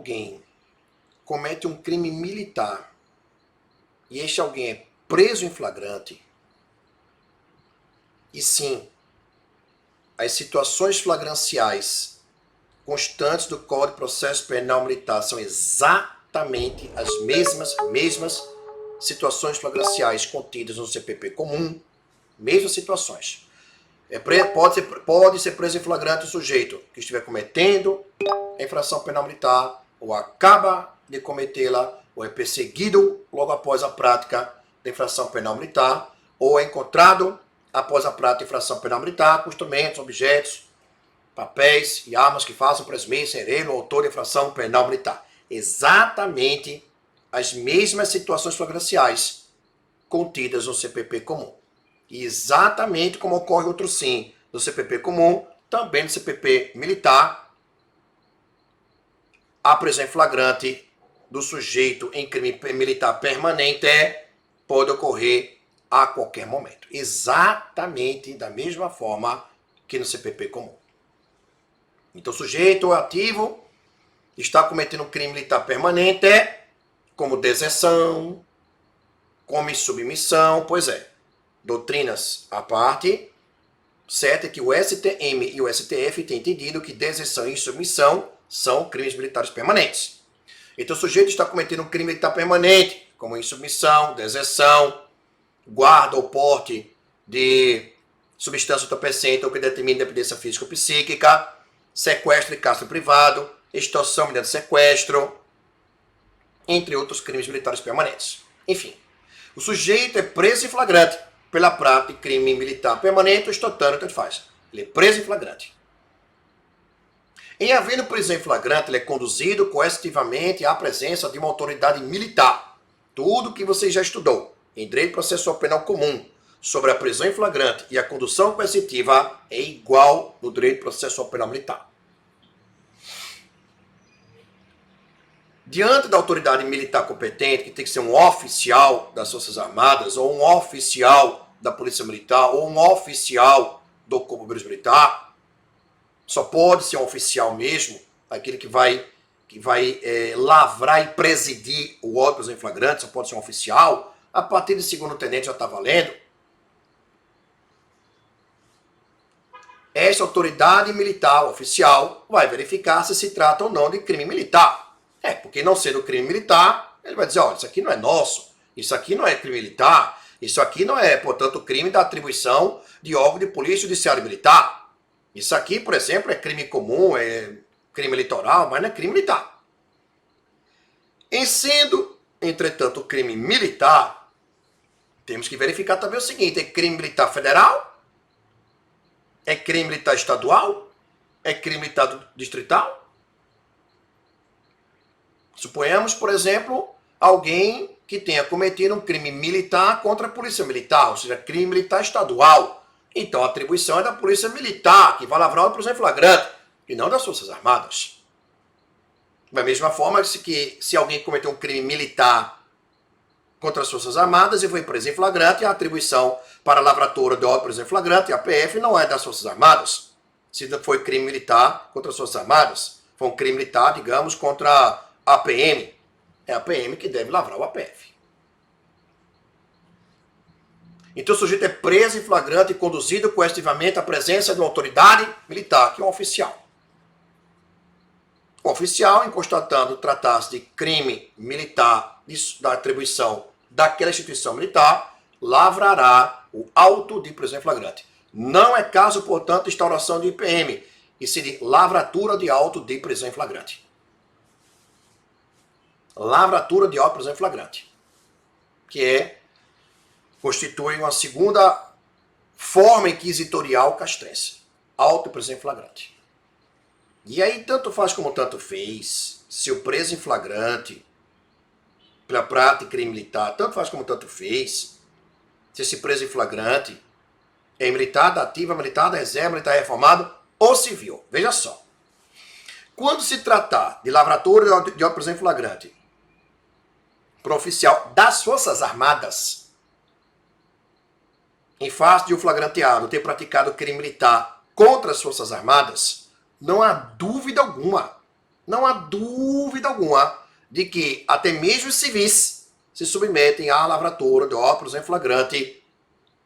alguém comete um crime militar e este alguém é preso em flagrante, e sim, as situações flagranciais constantes do Código de Processo Penal Militar são exatamente as mesmas situações flagranciais contidas no CPP comum, mesmas situações. Pode ser preso em flagrante o sujeito que estiver cometendo a infração penal militar, ou acaba de cometê-la, ou é perseguido logo após a prática da infração penal militar, ou é encontrado após a prática da infração penal militar com instrumentos, objetos, papéis e armas que façam presumir ser ele o autor da infração penal militar. Exatamente as mesmas situações flagranciais contidas no CPP comum. E exatamente como ocorre outro sim no CPP comum, também no CPP militar, a prisão em flagrante do sujeito em crime militar permanente pode ocorrer a qualquer momento. Exatamente da mesma forma que no CPP comum. Então, o sujeito ativo está cometendo um crime militar permanente, como deserção, como insubmissão, pois é. Doutrinas à parte, certo é que o STM e o STF têm entendido que deserção e insubmissão são crimes militares permanentes. Então, o sujeito está cometendo um crime militar permanente, como insubmissão, deserção, guarda ou porte de substância entorpecente ou que determine dependência física ou psíquica, sequestro e cárcere privado, extorsão mediante sequestro, entre outros crimes militares permanentes. Enfim, o sujeito é preso em flagrante pela prática de crime militar permanente ou extortando, tanto faz. Ele é preso em flagrante. Em havendo prisão em flagrante, ele é conduzido coercitivamente à presença de uma autoridade militar. Tudo que você já estudou em Direito Processual Penal Comum sobre a prisão em flagrante e a condução coercitiva é igual no Direito Processual Penal Militar. Diante da autoridade militar competente, que tem que ser um oficial das Forças Armadas, ou um oficial da Polícia Militar, ou um oficial do Corpo de Bombeiros Militar, só pode ser um oficial mesmo, aquele que vai lavrar e presidir o óbito em flagrante, só pode ser um oficial. A partir de segundo tenente já está valendo. Esta autoridade militar oficial vai verificar se trata ou não de crime militar. Porque não sendo crime militar, ele vai dizer, olha, isso aqui não é nosso, isso aqui não é crime militar, isso aqui não é, portanto, crime da atribuição de órgão de polícia judiciária militar. Isso aqui, por exemplo, é crime comum, é crime litoral, mas não é crime militar. Em sendo, entretanto, crime militar, temos que verificar também o seguinte, é crime militar federal? É crime militar estadual? É crime militar distrital? Suponhamos, por exemplo, alguém que tenha cometido um crime militar contra a Polícia Militar, ou seja, crime militar estadual. Então, a atribuição é da Polícia Militar, que vai lavrar a prisão em flagrante, e não das Forças Armadas. Da mesma forma que se alguém cometeu um crime militar contra as Forças Armadas e foi preso em flagrante, a atribuição para a lavratura de prisão em flagrante, a PF, não é das Forças Armadas. Se foi crime militar contra as Forças Armadas, foi um crime militar, digamos, contra a PM, é a PM que deve lavrar o APF. Então o sujeito é preso em flagrante e conduzido coercitivamente à presença de uma autoridade militar, que é um oficial. O oficial, em constatando tratar-se de crime militar da atribuição daquela instituição militar, lavrará o auto de prisão em flagrante. Não é caso, portanto, de instauração de IPM, e sim de lavratura de auto de prisão em flagrante. Lavratura de auto de prisão em flagrante, que constitui uma segunda forma inquisitorial castrense, auto de prisão em flagrante. E aí tanto faz como tanto fez, se o preso em flagrante pela prática de crime militar, tanto faz como tanto fez, se esse preso em flagrante é militar da ativa, militar da reserva, militar reformado ou civil. Veja só, quando se tratar de lavratura de auto de prisão em flagrante para oficial das Forças Armadas, em face de um flagranteado ter praticado crime militar contra as Forças Armadas, não há dúvida alguma não há dúvida alguma de que até mesmo os civis se submetem à lavratura de óperos em flagrante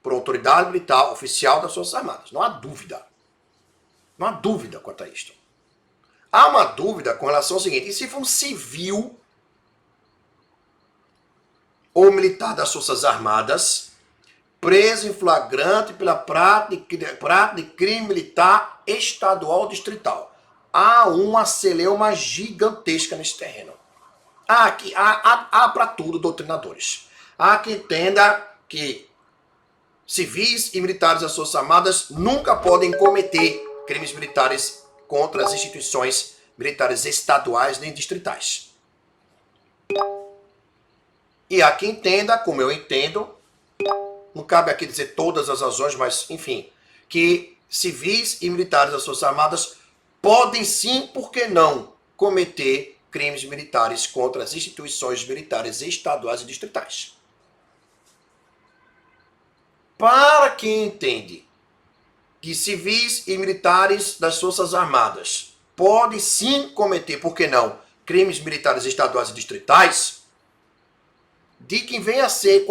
por autoridade militar oficial das Forças Armadas. Não há dúvida. Não há dúvida quanto a isto. Há uma dúvida com relação ao seguinte: e se for um civil ou militar das Forças Armadas preso em flagrante pela prática de crime militar estadual ou distrital? Há uma celeuma gigantesca nesse terreno. Há para tudo doutrinadores. Há quem entenda que civis e militares das Forças Armadas nunca podem cometer crimes militares contra as instituições militares estaduais nem distritais. E há quem entenda, como eu entendo, não cabe aqui dizer todas as razões, mas enfim, que civis e militares das Forças Armadas podem sim, por que não, cometer crimes militares contra as instituições militares estaduais e distritais. Para quem entende que civis e militares das Forças Armadas podem sim cometer, por que não, crimes militares estaduais e distritais, de quem vem a ser,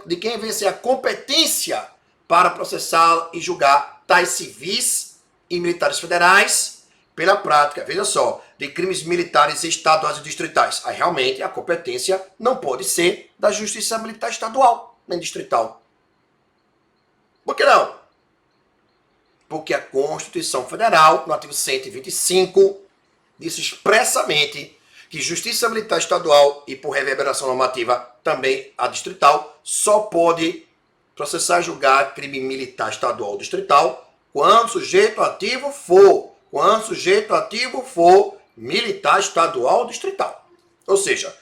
de quem vem a ser a competência para processar e julgar tais civis e militares federais pela prática, veja só, de crimes militares estaduais e distritais. Aí realmente a competência não pode ser da Justiça Militar Estadual, nem distrital. Por que não? Porque a Constituição Federal, no artigo 125, diz expressamente que Justiça Militar Estadual e, por reverberação normativa, também a distrital, só pode processar e julgar crime militar estadual ou distrital quando o sujeito ativo for militar estadual ou distrital. Ou seja,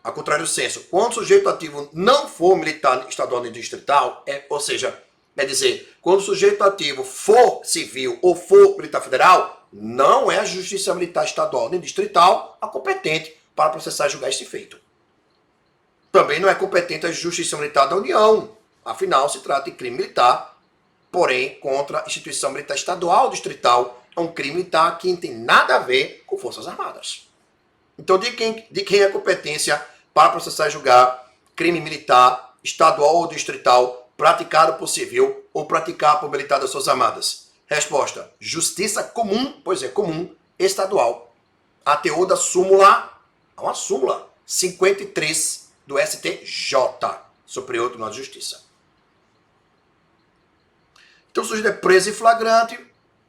a contrário do senso, quando o sujeito ativo não for militar estadual nem distrital, ou seja, quer dizer, quando o sujeito ativo for civil ou for militar federal, não é a Justiça Militar Estadual nem distrital a competente para processar e julgar esse feito. Também não é competente a Justiça Militar da União. Afinal, se trata de crime militar, porém, contra a instituição militar estadual ou distrital, é um crime militar que não tem nada a ver com Forças Armadas. Então, de quem é a competência para processar e julgar crime militar estadual ou distrital praticado por civil ou praticado por militar das Forças Armadas? Resposta: Justiça comum, pois é, comum, estadual. A teor da súmula, uma súmula 53 do STJ, Superior Tribunal de Justiça. Então o sujeito é preso em flagrante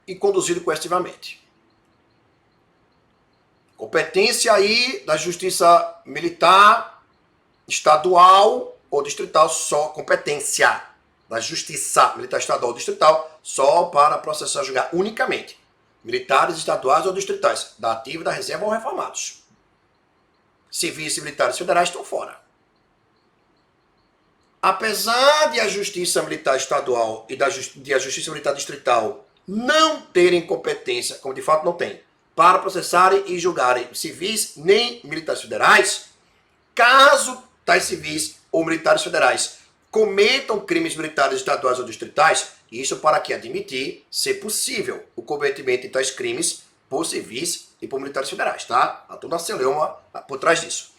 e conduzido coercitivamente. Competência aí da Justiça Militar Estadual ou Distrital, só competência da Justiça Militar Estadual ou Distrital, só para processar e julgar unicamente militares estaduais ou distritais, da ativa, da reserva ou reformados. Civis e militares federais estão fora. Apesar de a Justiça Militar Estadual e de a Justiça Militar Distrital não terem competência, como de fato não tem, para processarem e julgarem civis nem militares federais, caso tais civis ou militares federais cometam crimes militares estaduais ou distritais, isso para que admitir ser possível o cometimento de tais crimes por civis e por militares federais, tá? Há toda a celeuma por trás disso.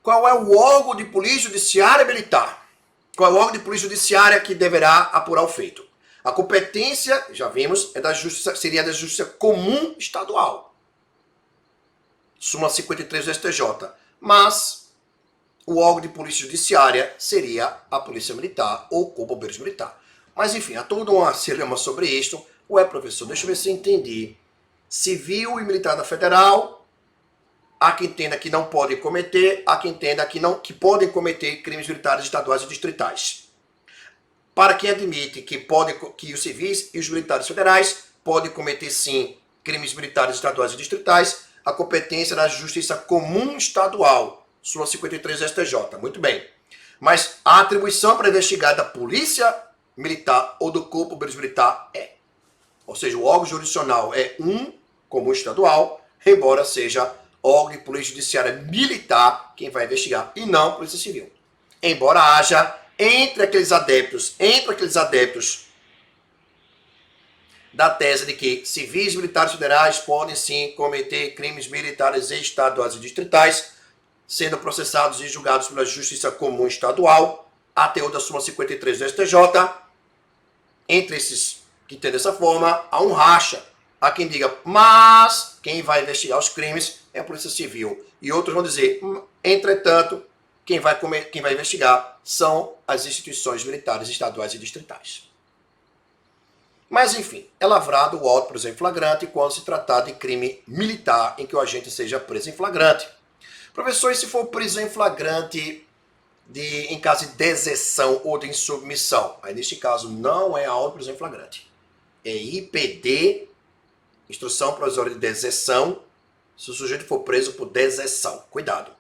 Qual é o órgão de polícia judiciária militar? Qual é o órgão de polícia judiciária que deverá apurar o feito? A competência, já vimos, seria da Justiça Comum Estadual. Súmula 53 do STJ. Mas o órgão de polícia judiciária seria a Polícia Militar ou o Corpo de Bombeiros Militar. Mas enfim, há toda uma celeuma sobre isto. Ué, professor, deixa eu ver se eu entendi. Civil e militar da Federal, há quem entenda que não podem cometer, há quem entenda que podem cometer crimes militares estaduais e distritais. Para quem admite que os civis e os militares federais podem cometer, sim, crimes militares estaduais e distritais, a competência da Justiça Comum Estadual, súmula 53 do STJ. Muito bem. Mas a atribuição para investigar da Polícia Militar ou do Corpo de Bombeiros Militar é. Ou seja, o órgão jurisdicional é comum estadual, embora seja órgão de polícia judiciária militar quem vai investigar, e não polícia civil. Embora haja entre aqueles adeptos da tese de que civis e militares federais podem sim cometer crimes militares estaduais e distritais, sendo processados e julgados pela Justiça Comum Estadual, ATU da súmula 53 do STJ. Entre esses que tem dessa forma, há um racha. Há quem diga, mas quem vai investigar os crimes é a Polícia Civil. E outros vão dizer, entretanto, quem vai investigar são as instituições militares estaduais e distritais. Mas, enfim, é lavrado o auto preso em flagrante quando se tratar de crime militar em que o agente seja preso em flagrante. Professor, e se for preso em flagrante em caso de deserção ou de insubmissão? Aí, neste caso, não é auto preso em flagrante. É IPD, Instrução Provisória de Deserção, se o sujeito for preso por deserção. Cuidado.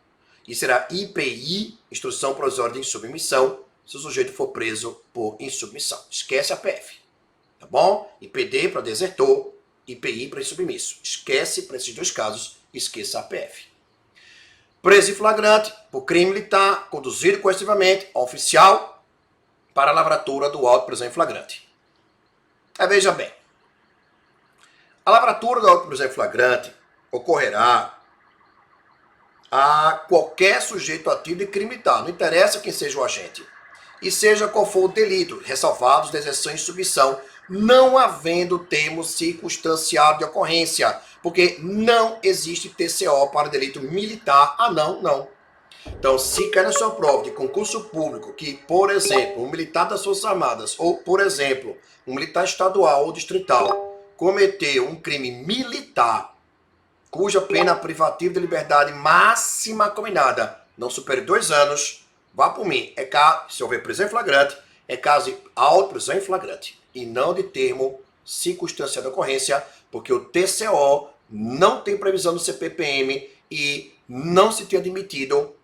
E será IPI, Instrução Provisória de Insubmissão, se o sujeito for preso por insubmissão. Esquece a PF. Tá bom? IPD para desertor, IPI para insubmisso. Esquece, para esses dois casos, esqueça a PF. Preso em flagrante por crime militar, conduzido coercitivamente ao oficial para a lavratura do auto prisão em flagrante. Aí veja bem, a lavratura do auto prisão em flagrante ocorrerá a qualquer sujeito ativo de crime militar, não interessa quem seja o agente, e seja qual for o delito, ressalvados deserção e insubmissão, não havendo termo circunstanciado de ocorrência, porque não existe TCO para delito militar. Ah, não. Então, se cai na sua prova de concurso público que, por exemplo, um militar das Forças Armadas, ou, por exemplo, um militar estadual ou distrital, cometeu um crime militar, cuja pena privativa de liberdade máxima combinada não supere 2 anos, vá por mim. Se houver prisão em flagrante, é caso de auto-prisão em flagrante e não de termo circunstanciado de ocorrência, porque o TCO não tem previsão no CPPM e não se tem admitido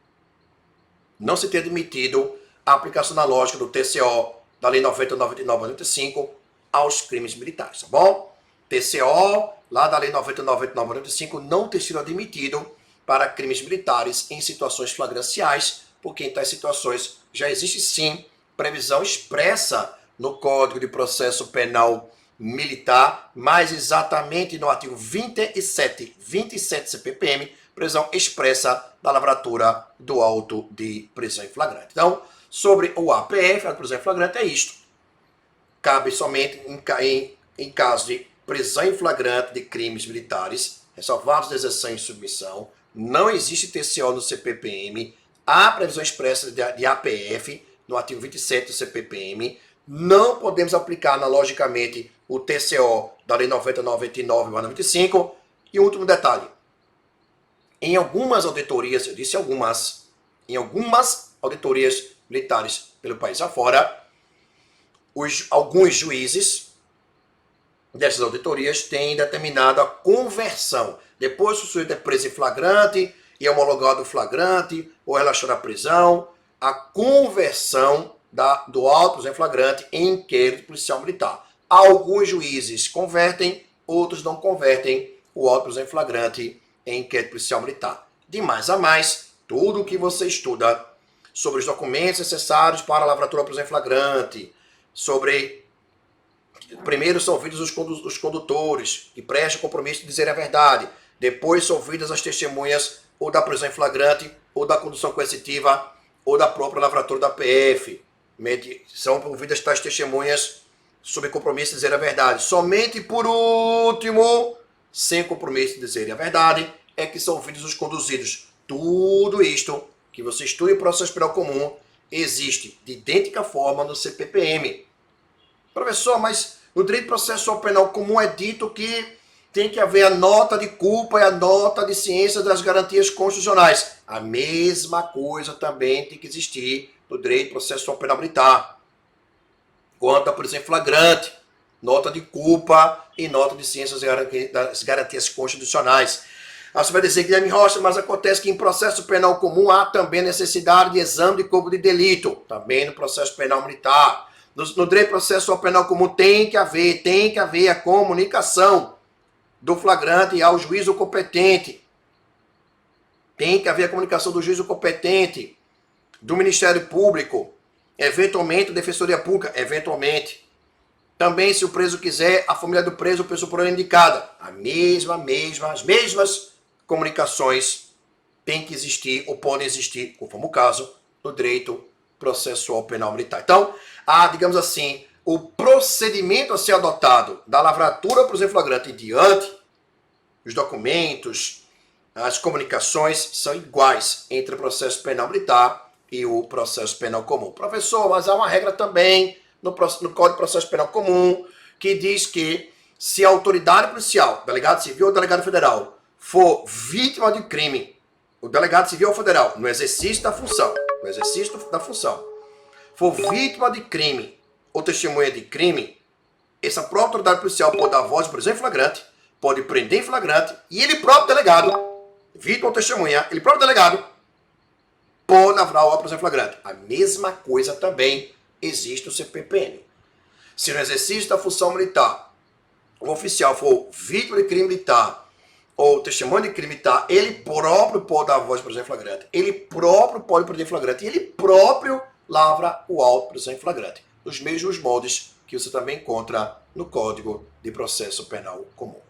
a aplicação na lógica do TCO da Lei 90.99/95 aos crimes militares, tá bom? TCO, lá da Lei 90.99/95, não ter sido admitido para crimes militares em situações flagranciais, porque em tais situações já existe sim previsão expressa no Código de Processo Penal Militar, mais exatamente no artigo 27 CPPM, prisão expressa da lavratura do auto de prisão em flagrante. Então, sobre o APF, a prisão em flagrante, é isto. Cabe somente em caso de prisão em flagrante de crimes militares, ressalvados deserção e submissão, não existe TCO no CPPM, há previsão expressa de APF no artigo 27 do CPPM, não podemos aplicar analogicamente o TCO da Lei 90.99/95. E um último detalhe, em algumas auditorias, eu disse algumas, em algumas auditorias militares pelo país afora, alguns juízes dessas auditorias têm determinado a conversão. Depois que o sujeito é preso em flagrante e é homologado flagrante ou relaxado à prisão, a conversão do auto em flagrante em inquérito policial militar. Alguns juízes convertem, outros não convertem o auto em flagrante em inquérito policial militar. De mais a mais, tudo o que você estuda sobre os documentos necessários para a lavratura prisão em flagrante, sobre primeiro são ouvidos os condutores, que prestam compromisso de dizer a verdade, depois são ouvidas as testemunhas ou da prisão em flagrante, ou da condução coercitiva, ou da própria lavratura da PF. São ouvidas tais testemunhas sob compromisso de dizer a verdade. Somente por último, sem compromisso de dizer a verdade, é que são ouvidos os conduzidos. Tudo isto que você estuda em processo penal comum existe de idêntica forma no CPPM. Professor, mas no direito processual penal comum é dito que tem que haver a nota de culpa e a nota de ciência das garantias constitucionais. A mesma coisa também tem que existir no direito processual penal militar. Quanto à prisão em flagrante, nota de culpa e nota de ciência das garantias constitucionais. Aí você vai dizer, Guilherme Rocha, mas acontece que em processo penal comum há também necessidade de exame de corpo de delito. Também no processo penal militar. No direito processual penal comum tem que haver a comunicação do flagrante ao juízo competente. Tem que haver a comunicação do juízo competente, do Ministério Público, eventualmente, Defensoria Pública, eventualmente. Também, se o preso quiser, a família do preso, pessoa por ele indicada. As mesmas comunicações têm que existir ou podem existir, conforme o caso, no direito processual penal militar. Então, digamos assim, o procedimento a ser adotado da lavratura para o flagrante em diante, os documentos, as comunicações são iguais entre o processo penal militar e o processo penal comum. Professor, mas há uma regra também no Código de Processo Penal Comum que diz que se a autoridade policial, delegado civil ou delegado federal, for vítima de crime, o delegado civil ou federal, no exercício da função, for vítima de crime ou testemunha de crime, essa própria autoridade policial pode dar voz, por exemplo, em flagrante, pode prender em flagrante, e ele próprio delegado, vítima ou testemunha, ele próprio delegado, pode lavrar o prisão em flagrante. A mesma coisa também existe no CPPM. Se no exercício da função militar o oficial for vítima de crime militar ou testemunha de crime militar, ele próprio pode dar voz para prisão em flagrante. Ele próprio pode prender em flagrante. E ele próprio lavra o auto de prisão em flagrante. Nos mesmos moldes que você também encontra no Código de Processo Penal Comum.